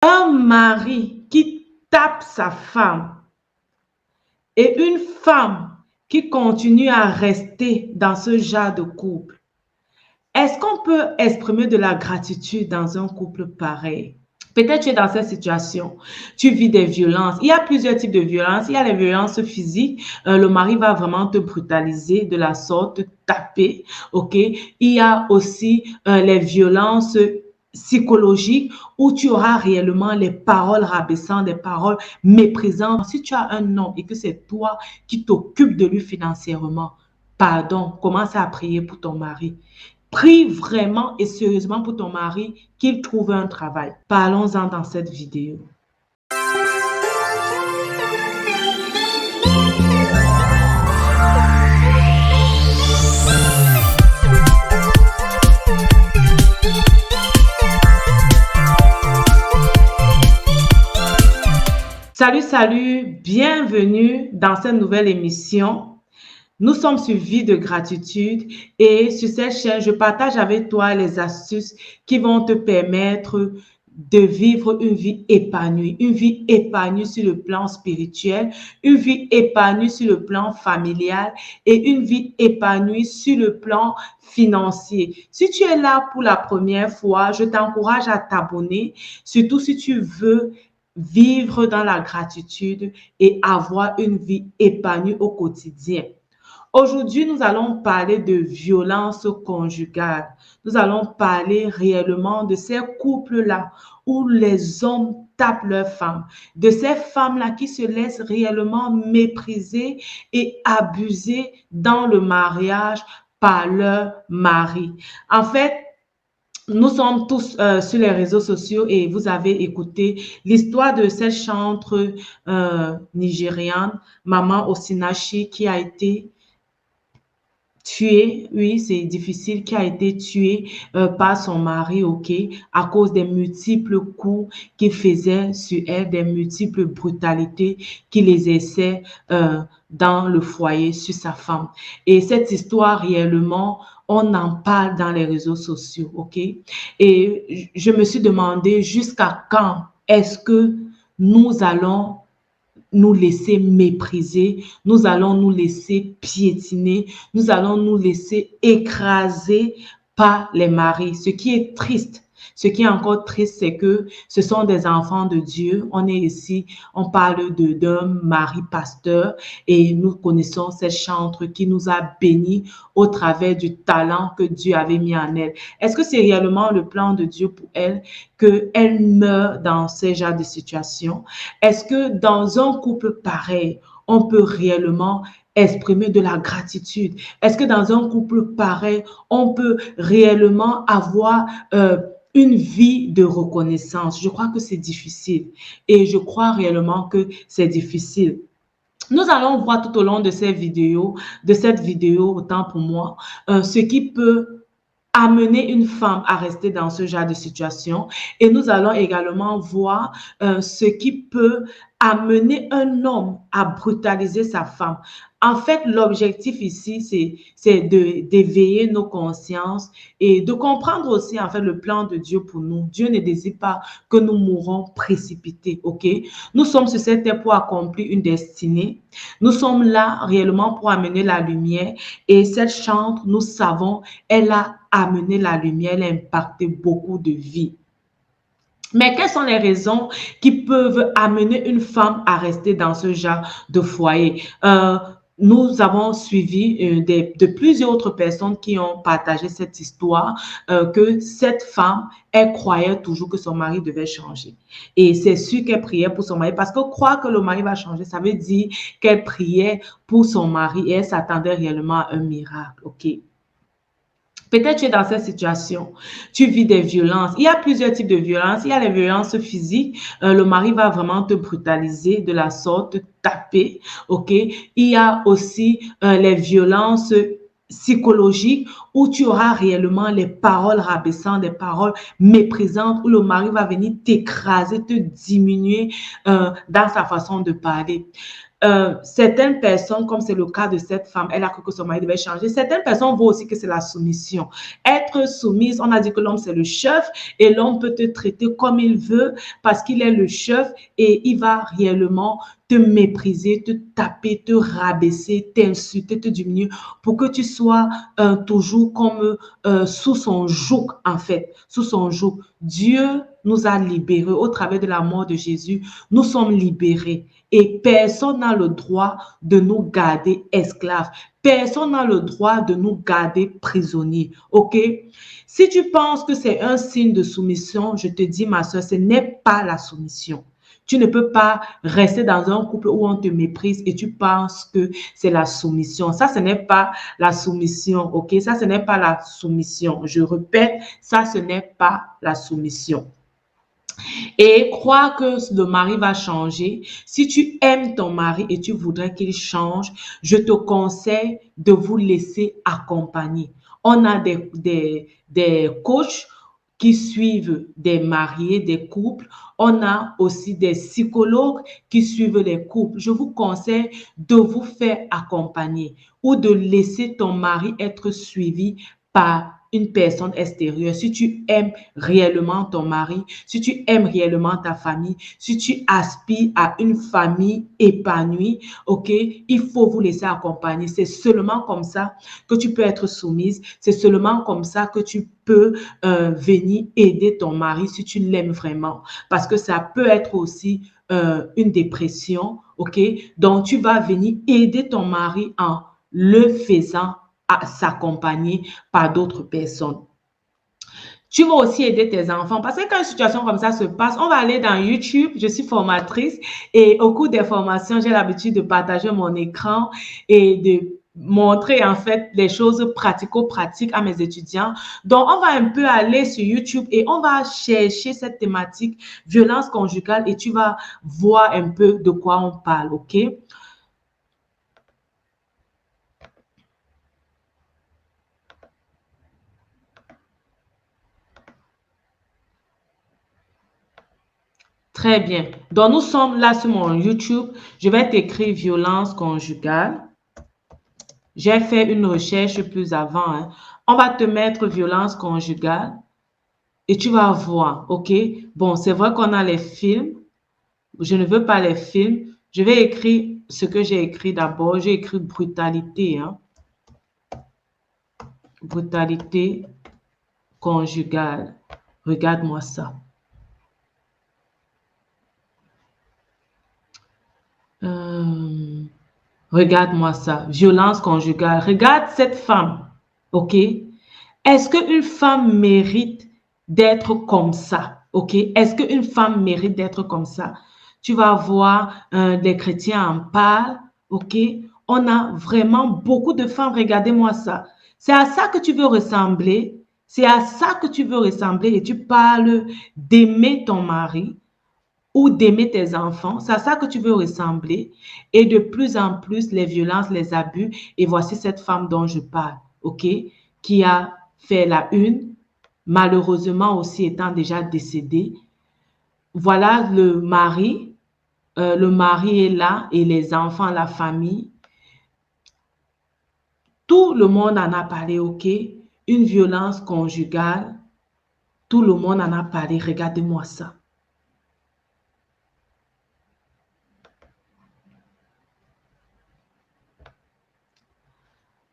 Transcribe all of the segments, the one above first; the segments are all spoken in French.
Un mari qui tape sa femme et une femme qui continue à rester dans ce genre de couple, est-ce qu'on peut exprimer de la gratitude dans un couple pareil? Peut-être tu es dans cette situation, tu vis des violences. Il y a plusieurs types de violences. Il y a les violences physiques. Le mari va vraiment te brutaliser de la sorte, te taper. OK? Il y a aussi les violences psychologiques où tu auras réellement les paroles rabaissantes, des paroles méprisantes. Si tu as un homme et que c'est toi qui t'occupes de lui financièrement, pardon, commence à prier pour ton mari. Prie vraiment et sérieusement pour ton mari qu'il trouve un travail. Parlons-en dans cette vidéo. Salut, salut, bienvenue dans cette nouvelle émission. Nous sommes sur Vie de gratitude et sur cette chaîne, je partage avec toi les astuces qui vont te permettre de vivre une vie épanouie sur le plan spirituel, une vie épanouie sur le plan familial et une vie épanouie sur le plan financier. Si tu es là pour la première fois, je t'encourage à t'abonner, surtout si tu veux vivre dans la gratitude et avoir une vie épanouie au quotidien. Aujourd'hui, nous allons parler de violence conjugale. Nous allons parler réellement de ces couples-là où les hommes tapent leurs femmes, de ces femmes-là qui se laissent réellement mépriser et abuser dans le mariage par leur mari. En fait, nous sommes tous sur les réseaux sociaux et vous avez écouté l'histoire de cette chanteuse nigériane, Maman Osinachi, qui a été tuée, oui, c'est difficile, qui a été tuée par son mari, ok, à cause des multiples coups qu'il faisait sur elle, des multiples brutalités qu'il exerçait dans le foyer sur sa femme. Et cette histoire, réellement, on en parle dans les réseaux sociaux, ok? Et je me suis demandé jusqu'à quand est-ce que nous allons nous laisser mépriser, nous allons nous laisser piétiner, nous allons nous laisser écraser par les maris. Ce qui est triste, ce qui est encore triste, c'est que ce sont des enfants de Dieu. On est ici, on parle d'un mari pasteur et nous connaissons cette chantre qui nous a bénis au travers du talent que Dieu avait mis en elle. Est-ce que c'est réellement le plan de Dieu pour elle qu'elle meure dans ce genre de situation? Est-ce que dans un couple pareil, on peut réellement exprimer de la gratitude? Est-ce que dans un couple pareil, on peut réellement avoir une vie de reconnaissance? Je crois que c'est difficile et je crois réellement que c'est difficile. Nous allons voir tout au long de cette vidéo, autant pour moi, ce qui peut amener une femme à rester dans ce genre de situation. Et nous allons également voir ce qui peut amener un homme à brutaliser sa femme. En fait, l'objectif ici, c'est d'éveiller nos consciences et de comprendre aussi, en fait, le plan de Dieu pour nous. Dieu ne désire pas que nous mourons précipités, ok? Nous sommes sur cette terre pour accomplir une destinée. Nous sommes là réellement pour amener la lumière. Et cette chante, nous savons, elle a amené la lumière, elle a impacté beaucoup de vies. Mais quelles sont les raisons qui peuvent amener une femme à rester dans ce genre de foyer? Nous avons suivi de plusieurs autres personnes qui ont partagé cette histoire, que cette femme, elle croyait toujours que son mari devait changer. Et c'est sûr qu'elle priait pour son mari, parce que croire que le mari va changer, ça veut dire qu'elle priait pour son mari et elle s'attendait réellement à un miracle, ok? Peut-être tu es dans cette situation, tu vis des violences. Il y a plusieurs types de violences. Il y a les violences physiques. Le mari va vraiment te brutaliser de la sorte, te taper, ok? Il y a aussi les violences psychologiques où tu auras réellement les paroles rabaissantes, des paroles méprisantes, où le mari va venir t'écraser, te diminuer dans sa façon de parler. certaines personnes, comme c'est le cas de cette femme, elle a cru que son mari devait changer. Certaines personnes voient aussi que c'est la soumission. Être soumise, on a dit que l'homme c'est le chef et l'homme peut te traiter comme il veut parce qu'il est le chef et il va réellement te mépriser, te taper, te rabaisser, t'insulter, te diminuer pour que tu sois toujours comme sous son joug en fait, sous son joug. Dieu nous a libérés au travers de la mort de Jésus. Nous sommes libérés et personne n'a le droit de nous garder esclaves. Personne n'a le droit de nous garder prisonniers. OK? Si tu penses que c'est un signe de soumission, je te dis, ma soeur, ce n'est pas la soumission. Tu ne peux pas rester dans un couple où on te méprise et tu penses que c'est la soumission. Ça, ce n'est pas la soumission, ok? Ça, ce n'est pas la soumission. Je répète, ça, ce n'est pas la soumission. Et crois que le mari va changer. Si tu aimes ton mari et tu voudrais qu'il change, je te conseille de vous laisser accompagner. On a des coachs qui suivent des mariés, des couples. On a aussi des psychologues qui suivent les couples. Je vous conseille de vous faire accompagner ou de laisser ton mari être suivi par une personne extérieure. Si tu aimes réellement ton mari, si tu aimes réellement ta famille, si tu aspires à une famille épanouie, ok, il faut vous laisser accompagner. C'est seulement comme ça que tu peux être soumise. C'est seulement comme ça que tu peux venir aider ton mari si tu l'aimes vraiment. Parce que ça peut être aussi une dépression, ok? Donc, tu vas venir aider ton mari en le faisant à s'accompagner par d'autres personnes. Tu vas aussi aider tes enfants parce que quand une situation comme ça se passe, on va aller dans YouTube. Je suis formatrice et au cours des formations, j'ai l'habitude de partager mon écran et de montrer en fait les choses pratico-pratiques à mes étudiants. Donc, on va un peu aller sur YouTube et on va chercher cette thématique violence conjugale et tu vas voir un peu de quoi on parle, ok? Très bien. Donc, nous sommes là sur mon YouTube. Je vais t'écrire violence conjugale. J'ai fait une recherche plus avant. Hein. On va te mettre violence conjugale et tu vas voir. OK? Bon, c'est vrai qu'on a les films. Je ne veux pas les films. Je vais écrire ce que j'ai écrit d'abord. J'ai écrit brutalité. Hein. Brutalité conjugale. Regarde-moi ça. Regarde-moi ça. Violence conjugale. Regarde cette femme. OK? Est-ce qu'une femme mérite d'être comme ça? OK? Est-ce qu'une femme mérite d'être comme ça? Tu vas voir, les chrétiens en parlent. OK? On a vraiment beaucoup de femmes. Regardez-moi ça. C'est à ça que tu veux ressembler. C'est à ça que tu veux ressembler et tu parles d'aimer ton mari ou d'aimer tes enfants. C'est à ça que tu veux ressembler. Et de plus en plus, les violences, les abus. Et voici cette femme dont je parle, OK, qui a fait la une, malheureusement aussi étant déjà décédée. Voilà le mari est là et les enfants, la famille. Tout le monde en a parlé, OK? Une violence conjugale, tout le monde en a parlé. Regardez-moi ça.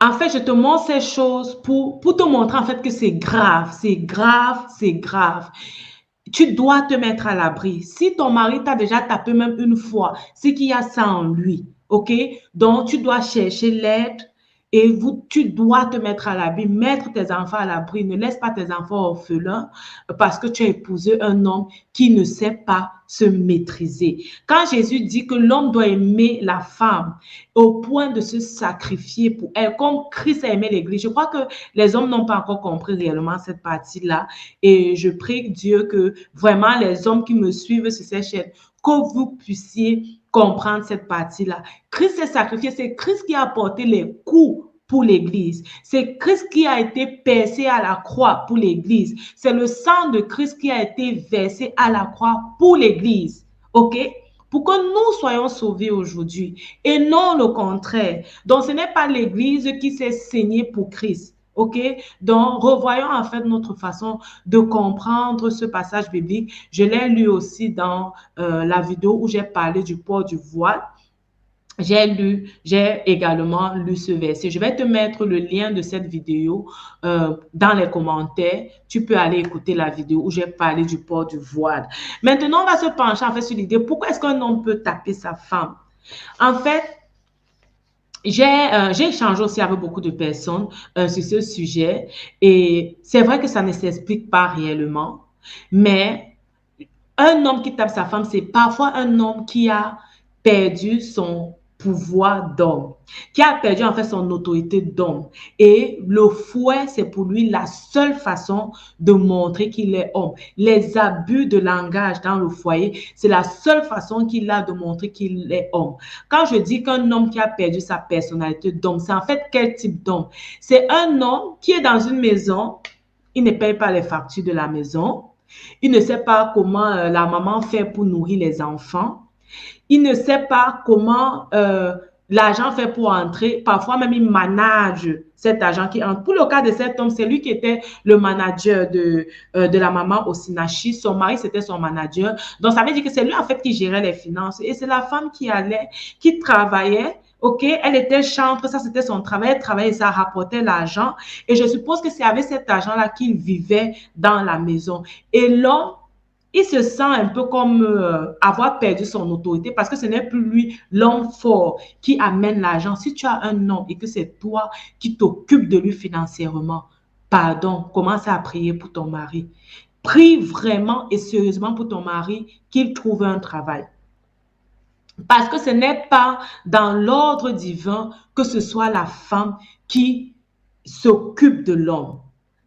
En fait, je te montre ces choses pour te montrer en fait que c'est grave, c'est grave, c'est grave. Tu dois te mettre à l'abri. Si ton mari t'a déjà tapé même une fois, c'est qu'il y a ça en lui. OK? Donc, tu dois chercher l'aide et tu dois te mettre à l'abri, mettre tes enfants à l'abri. Ne laisse pas tes enfants orphelins parce que tu as épousé un homme qui ne sait pas se maîtriser. Quand Jésus dit que l'homme doit aimer la femme au point de se sacrifier pour elle, comme Christ a aimé l'Église, je crois que les hommes n'ont pas encore compris réellement cette partie-là. Et je prie Dieu que vraiment les hommes qui me suivent sur cette chaîne, que vous puissiez comprendre cette partie-là. Christ s'est sacrifié, c'est Christ qui a porté les coups pour l'Église. C'est Christ qui a été percé à la croix pour l'Église. C'est le sang de Christ qui a été versé à la croix pour l'Église. OK? pour que nous soyons sauvés aujourd'hui et non le contraire. Donc, ce n'est pas l'Église qui s'est saignée pour Christ. OK? Donc, revoyons en fait notre façon de comprendre ce passage biblique. Je l'ai lu aussi dans la vidéo où j'ai parlé du port du voile. J'ai également lu ce verset. Je vais te mettre le lien de cette vidéo dans les commentaires. Tu peux aller écouter la vidéo où j'ai parlé du port du voile. Maintenant, on va se pencher en fait sur l'idée. Pourquoi est-ce qu'un homme peut taper sa femme? En fait, j'ai échangé aussi avec beaucoup de personnes sur ce sujet et c'est vrai que ça ne s'explique pas réellement, mais un homme qui tape sa femme, c'est parfois un homme qui a perdu son pouvoir d'homme, qui a perdu en fait son autorité d'homme. Et le fouet, c'est pour lui la seule façon de montrer qu'il est homme. Les abus de langage dans le foyer, c'est la seule façon qu'il a de montrer qu'il est homme. Quand je dis qu'un homme qui a perdu sa personnalité d'homme, c'est en fait quel type d'homme? C'est un homme qui est dans une maison, il ne paye pas les factures de la maison, il ne sait pas comment la maman fait pour nourrir les enfants. Il ne sait pas comment l'argent fait pour entrer. Parfois même, il manage cet argent qui entre. Pour le cas de cet homme, c'est lui qui était le manager de la maman au Sinachi. Son mari, c'était son manager. Donc, ça veut dire que c'est lui, en fait, qui gérait les finances. Et c'est la femme qui allait, qui travaillait. OK, elle était chantre, ça c'était son travail, elle travaillait, ça rapportait l'argent. Et je suppose que c'est avec cet argent-là qu'il vivait dans la maison. Et l'homme, il se sent un peu comme avoir perdu son autorité parce que ce n'est plus lui l'homme fort qui amène l'argent. Si tu as un homme et que c'est toi qui t'occupes de lui financièrement, pardon, commence à prier pour ton mari. Prie vraiment et sérieusement pour ton mari qu'il trouve un travail. Parce que ce n'est pas dans l'ordre divin que ce soit la femme qui s'occupe de l'homme.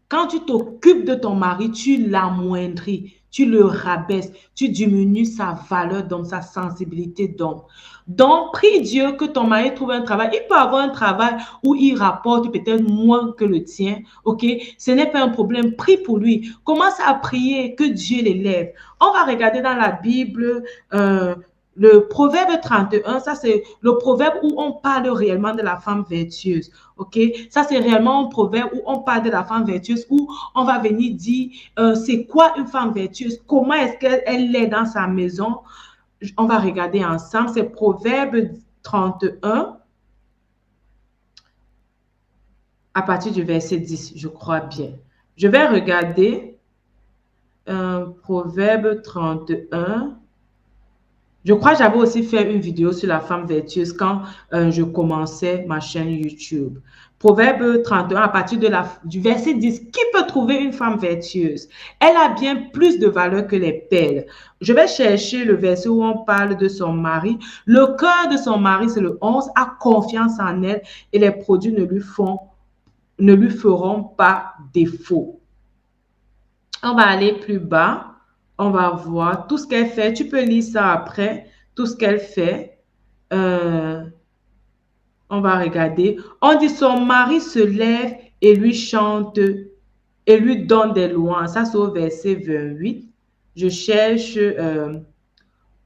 Quand tu t'occupes de ton mari, tu l'amoindris, tu le rabaisses, tu diminues sa valeur d'homme, sa sensibilité d'homme. Donc, prie Dieu que ton mari trouve un travail. Il peut avoir un travail où il rapporte peut-être moins que le tien, ok? Ce n'est pas un problème. Prie pour lui. Commence à prier que Dieu l'élève. On va regarder dans la Bible le proverbe 31, ça c'est le proverbe où on parle réellement de la femme vertueuse. OK? Ça c'est réellement un proverbe où on parle de la femme vertueuse, où on va venir dire c'est quoi une femme vertueuse? Comment est-ce qu'elle est dans sa maison? On va regarder ensemble. C'est proverbe 31 à partir du verset 10, je crois bien. Je vais regarder proverbe 31. Je crois que j'avais aussi fait une vidéo sur la femme vertueuse quand je commençais ma chaîne YouTube. Proverbe 31, à partir du verset 10, qui peut trouver une femme vertueuse? Elle a bien plus de valeur que les perles. Je vais chercher le verset où on parle de son mari. Le cœur de son mari, c'est le 11, a confiance en elle et les produits ne lui feront pas défaut. On va aller plus bas. On va voir tout ce qu'elle fait. Tu peux lire ça après, tout ce qu'elle fait. On va regarder. On dit son mari se lève et lui chante et lui donne des louanges. Ça, c'est au verset 28. Je cherche...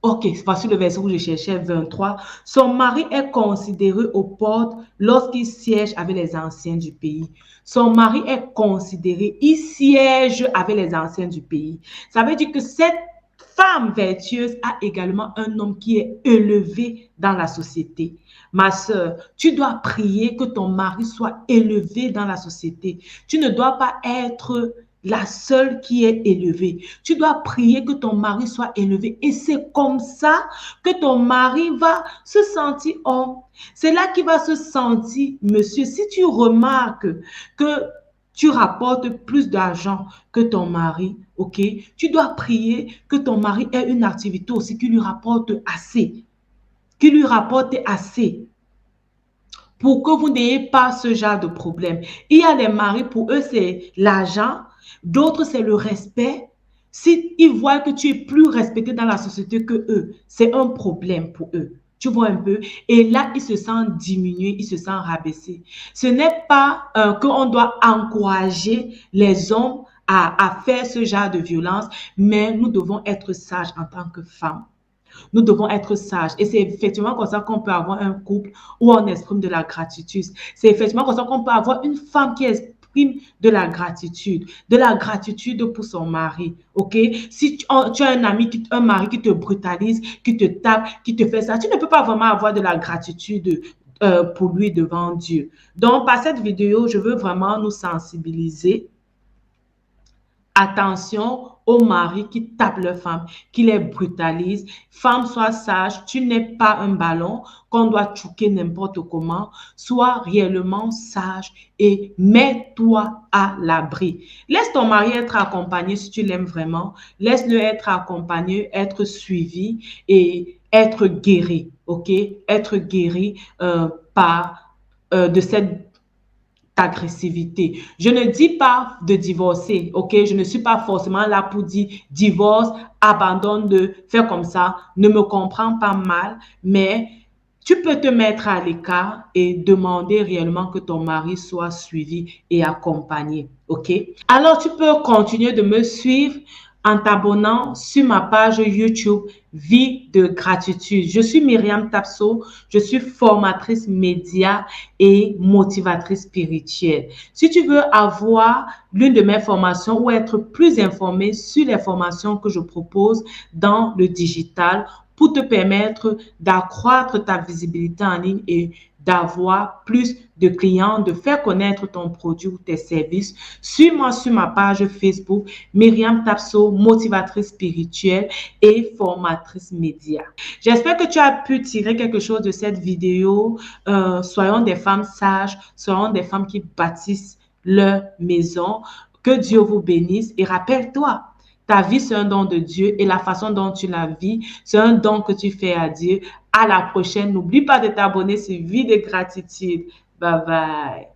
ok, voici le verset où je cherchais 23. Son mari est considéré aux portes lorsqu'il siège avec les anciens du pays. Son mari est considéré, il siège avec les anciens du pays. Ça veut dire que cette femme vertueuse a également un homme qui est élevé dans la société. Ma sœur, tu dois prier que ton mari soit élevé dans la société. Tu ne dois pas être la seule qui est élevée. Tu dois prier que ton mari soit élevé. Et c'est comme ça que ton mari va se sentir homme. C'est là qu'il va se sentir monsieur. Si tu remarques que tu rapportes plus d'argent que ton mari, ok? Tu dois prier que ton mari ait une activité aussi qui lui rapporte assez. Qui lui rapporte assez. Pour que vous n'ayez pas ce genre de problème. Il y a des maris, pour eux, c'est l'argent. D'autres, c'est le respect. S'ils voient que tu es plus respecté dans la société que eux, c'est un problème pour eux. Tu vois un peu? Et là, ils se sentent diminués, ils se sentent rabaissés. Ce n'est pas qu'on doit encourager les hommes à faire ce genre de violence, mais nous devons être sages en tant que femmes. Nous devons être sages. Et c'est effectivement comme ça qu'on peut avoir un couple où on exprime de la gratitude. C'est effectivement comme ça qu'on peut avoir une femme qui exprime de la gratitude pour son mari, ok? Si tu as un ami, un mari qui te brutalise, qui te tape, qui te fait ça, tu ne peux pas vraiment avoir de la gratitude pour lui devant Dieu. Donc, par cette vidéo, je veux vraiment nous sensibiliser. Attention aux maris qui tapent leurs femmes, qui les brutalisent. Femme, sois sage, tu n'es pas un ballon qu'on doit chouquer n'importe comment. Sois réellement sage et mets-toi à l'abri. Laisse ton mari être accompagné si tu l'aimes vraiment. Laisse-le être accompagné, être suivi et être guéri, ok? Être guéri de cette agressivité. Je ne dis pas de divorcer, ok? Je ne suis pas forcément là pour dire divorce, abandonne de faire comme ça, ne me comprends pas mal, mais tu peux te mettre à l'écart et demander réellement que ton mari soit suivi et accompagné, ok? Alors, tu peux continuer de me suivre en t'abonnant sur ma page YouTube Vie de gratitude. Je suis Myriam Tapso, je suis formatrice média et motivatrice spirituelle. Si tu veux avoir l'une de mes formations ou être plus informé sur les formations que je propose dans le digital pour te permettre d'accroître ta visibilité en ligne et d'avoir plus de clients, de faire connaître ton produit ou tes services, suis-moi sur ma page Facebook, Myriam Tapso, motivatrice spirituelle et formatrice média. J'espère que tu as pu tirer quelque chose de cette vidéo. Soyons des femmes sages, soyons des femmes qui bâtissent leur maison. Que Dieu vous bénisse et rappelle-toi, ta vie, c'est un don de Dieu et la façon dont tu la vis, c'est un don que tu fais à Dieu. À la prochaine. N'oublie pas de t'abonner sur Vie de gratitude. Bye bye.